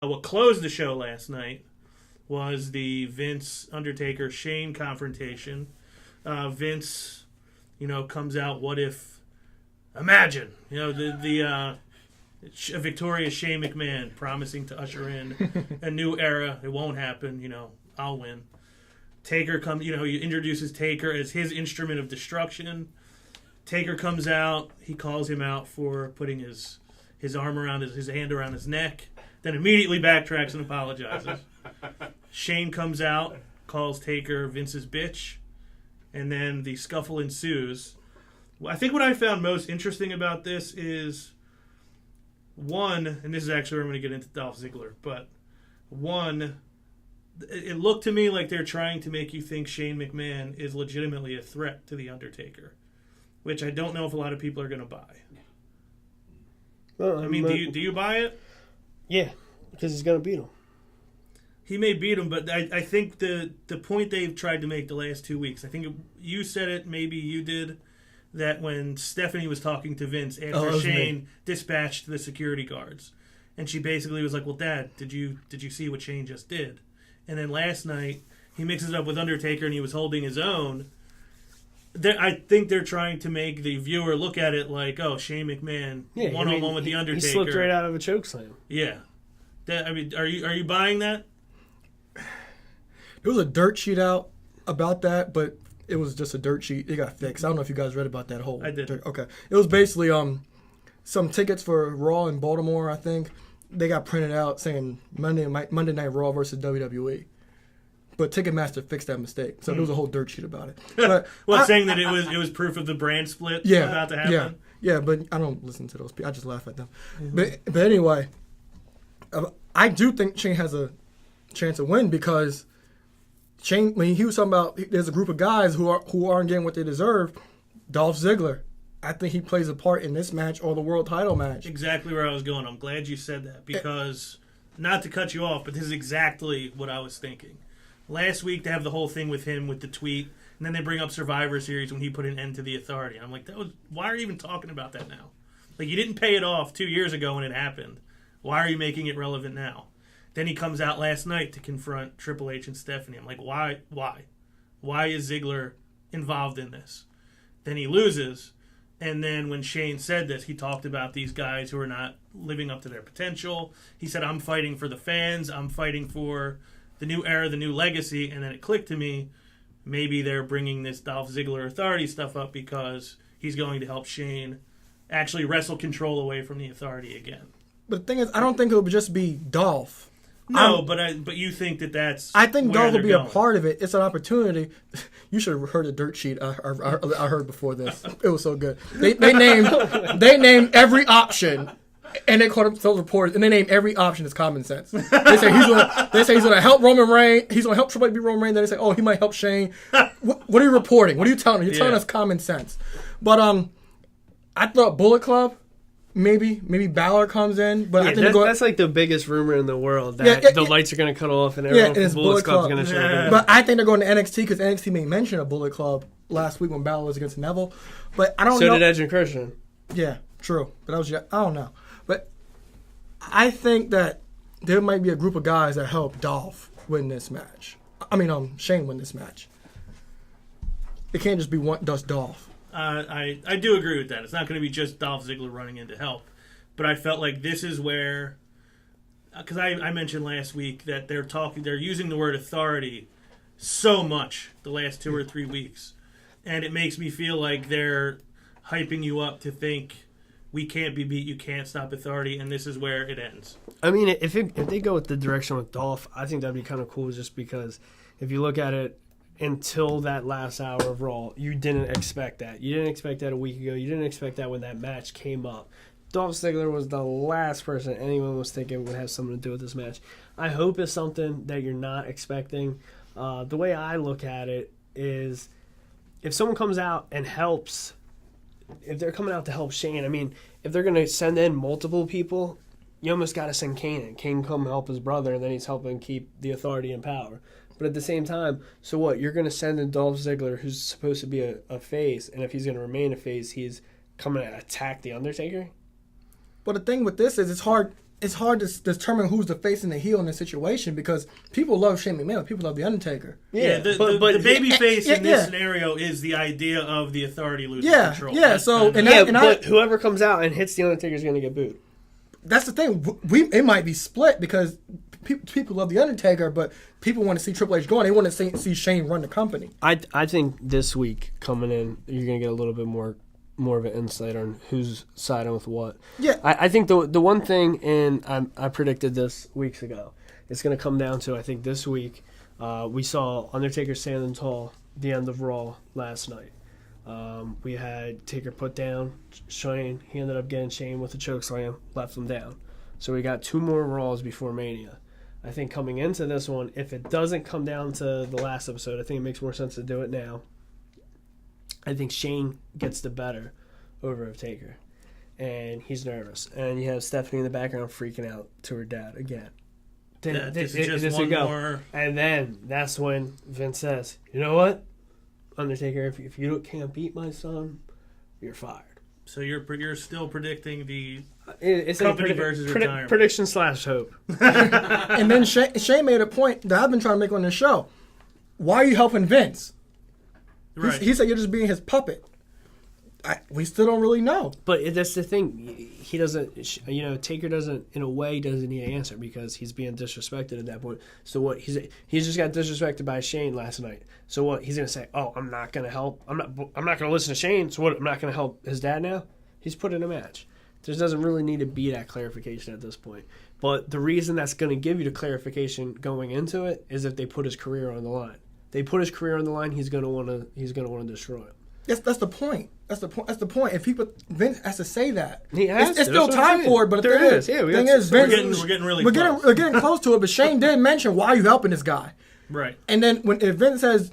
What closed the show last night was the Vince Undertaker Shane confrontation. Vince, comes out. What if? Imagine, the victorious Shane McMahon promising to usher in a new era. It won't happen. I'll win. Taker comes. He introduces Taker as his instrument of destruction. Taker comes out. He calls him out for putting his arm around his hand around his neck. Then immediately backtracks and apologizes. Shane comes out, calls Taker Vince's bitch, and then the scuffle ensues. I think what I found most interesting about this is, one, and this is actually where I'm going to get into Dolph Ziggler, but one, it looked to me like they're trying to make you think Shane McMahon is legitimately a threat to The Undertaker, which I don't know if a lot of people are going to buy. Well, do you buy it? Yeah, because he's going to beat him. He may beat him, but I think the point they've tried to make the last 2 weeks, I think you said it, maybe you did, that when Stephanie was talking to Vince after Shane dispatched the security guards, and she basically was like, well, Dad, did you see what Shane just did? And then last night, he mixes it up with Undertaker, and he was holding his own. I think they're trying to make the viewer look at it like, oh, Shane McMahon one-on-one with The Undertaker. He slipped right out of a chokeslam. Yeah. Are you buying that? There was a dirt sheet out about that, but it was just a dirt sheet. It got fixed. I don't know if you guys read about that whole. I did. Okay. It was basically some tickets for Raw in Baltimore, I think. They got printed out saying Monday Night Raw versus WWE. But Ticketmaster fixed that mistake. So there was a whole dirt sheet about it. But saying that it was proof of the brand split about to happen? Yeah, but I don't listen to those people. I just laugh at them. Mm-hmm. But anyway, I do think Shane has a chance to win because Shane, when he was talking about there's a group of guys who aren't getting what they deserve, Dolph Ziggler, I think he plays a part in this match or the world title match. Exactly where I was going. I'm glad you said that because, not to cut you off, but this is exactly what I was thinking. Last week they have the whole thing with him with the tweet, and then they bring up Survivor Series when he put an end to the Authority. I'm like, why are you even talking about that now? Like, you didn't pay it off 2 years ago when it happened. Why are you making it relevant now? Then he comes out last night to confront Triple H and Stephanie. I'm like, why? Why is Ziggler involved in this? Then he loses, and then when Shane said this, he talked about these guys who are not living up to their potential. He said, I'm fighting for the fans. I'm fighting for the new era, the new legacy. And then it clicked to me, maybe they're bringing this Dolph Ziggler Authority stuff up because he's going to help Shane actually wrestle control away from the Authority again. But the thing is, I don't think it would just be Dolph. No, but you think that's I think Dolph will be going. a part of it. It's an opportunity. You should have heard the dirt sheet I heard before this. It was so good. They named every option, and they called themselves reporters, and they named every option as common sense. They say he's gonna help Roman Reigns. He's gonna help Triple H beat Roman Reigns. Then they say, oh, he might help Shane. What are you reporting? What are you telling us? You're telling us common sense. But I thought Bullet Club. Maybe Balor comes in, but I think that's like the biggest rumor in the world that the lights are going to cut off and everyone from Bullet Club's going to show up. But I think they're going to NXT because NXT made mention of Bullet Club last week when Balor was against Neville. But I don't know. So did Edge and Christian. Yeah, true. But I don't know. But I think that there might be a group of guys that help Dolph win this match. Shane win this match. It can't just be just Dolph. I do agree with that. It's not going to be just Dolph Ziggler running in to help. But I felt like this is where, because I mentioned last week that they're using the word authority so much the last 2 or 3 weeks. And it makes me feel like they're hyping you up to think we can't be beat, you can't stop authority, and this is where it ends. I mean, if they go with the direction with Dolph, I think that'd be kind of cool just because if you look at it, until that last hour of Raw, you didn't expect that. You didn't expect that a week ago. You didn't expect that when that match came up. Dolph Ziggler was the last person anyone was thinking would have something to do with this match. I hope it's something that you're not expecting. The way I look at it is if someone comes out and helps, if they're coming out to help Shane, I mean, if they're going to send in multiple people, you almost got to send Kane in. Kane come help his brother, and then he's helping keep the Authority in power. But at the same time, so what? You're going to send in Dolph Ziggler, who's supposed to be a face, and if he's going to remain a face, he's coming to attack The Undertaker? But the thing with this is it's hard. it's hard to determine who's the face and the heel in this situation because people love Shane McMahon, people love The Undertaker. Yeah, the baby face in this scenario is the idea of the Authority losing control. Yeah, but whoever comes out and hits The Undertaker is going to get booed. That's the thing. It might be split because people love The Undertaker, but people want to see Triple H going. They want to see Shane run the company. I think this week coming in, you're going to get a little bit more of an insight on who's siding with what. Yeah. I think the one thing, and I predicted this weeks ago, it's going to come down to, I think this week, we saw Undertaker standing tall the end of Raw last night. We had Taker put down Shane. He ended up getting Shane with a chokeslam, left him down. So we got 2 more Raws before Mania. I think coming into this one, if it doesn't come down to the last episode, I think it makes more sense to do it now. I think Shane gets the better over of Taker. And he's nervous. And you have Stephanie in the background freaking out to her dad again. This is just one more. And then that's when Vince says, you know what? Undertaker, if you can't beat my son, you're fired. So you're still predicting the it's company versus retirement. Prediction / hope. And then Shane made a point that I've been trying to make on this show. Why are you helping Vince? Right. He said you're just being his puppet. We still don't really know. But that's the thing. He doesn't, Taker doesn't, in a way, doesn't need an answer because he's being disrespected at that point. So what? He's just got disrespected by Shane last night. So what? He's gonna say, "Oh, I'm not gonna help. I'm not gonna listen to Shane. So what? I'm not gonna help his dad now." He's put in a match. There doesn't really need to be that clarification at this point. But the reason that's going to give you the clarification going into it is if they put his career on the line. They put his career on the line. He's gonna want to destroy it. That's the point. That's the point. If Vince has to say that, he has it's still time for it. But the thing is, Vince, we're getting really close. We're getting close to it. But Shane did mention, why are you helping this guy? Right. And then if Vince says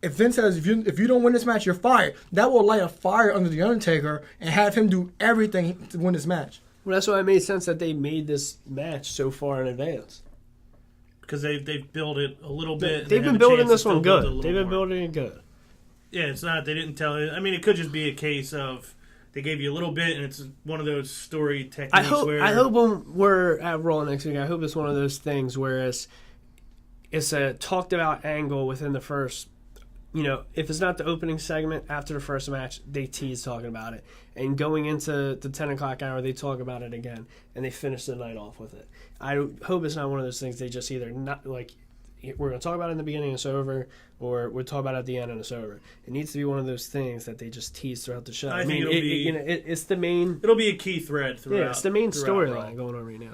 if you don't win this match, you're fired, that will light a fire under the Undertaker and have him do everything to win this match. Well, that's why it made sense that they made this match so far in advance. Because they've built it a little bit. They've been building this one good. They've been building it good. Yeah, it's not. They didn't tell it. I mean, it could just be a case of they gave you a little bit, and it's one of those story techniques. I hope when we're at Raw next week, I hope it's one of those things where it's a talked about angle within the first. If it's not the opening segment after the first match, they tease talking about it, and going into the 10 o'clock hour, they talk about it again, and they finish the night off with it. I hope it's not one of those things they just either not like. We're going to talk about it in the beginning and it's over, or we'll talk about it at the end and it's over. It needs to be one of those things that they just tease throughout the show. I mean, it's the main... It'll be a key thread throughout. Yeah, it's the main storyline going on right now.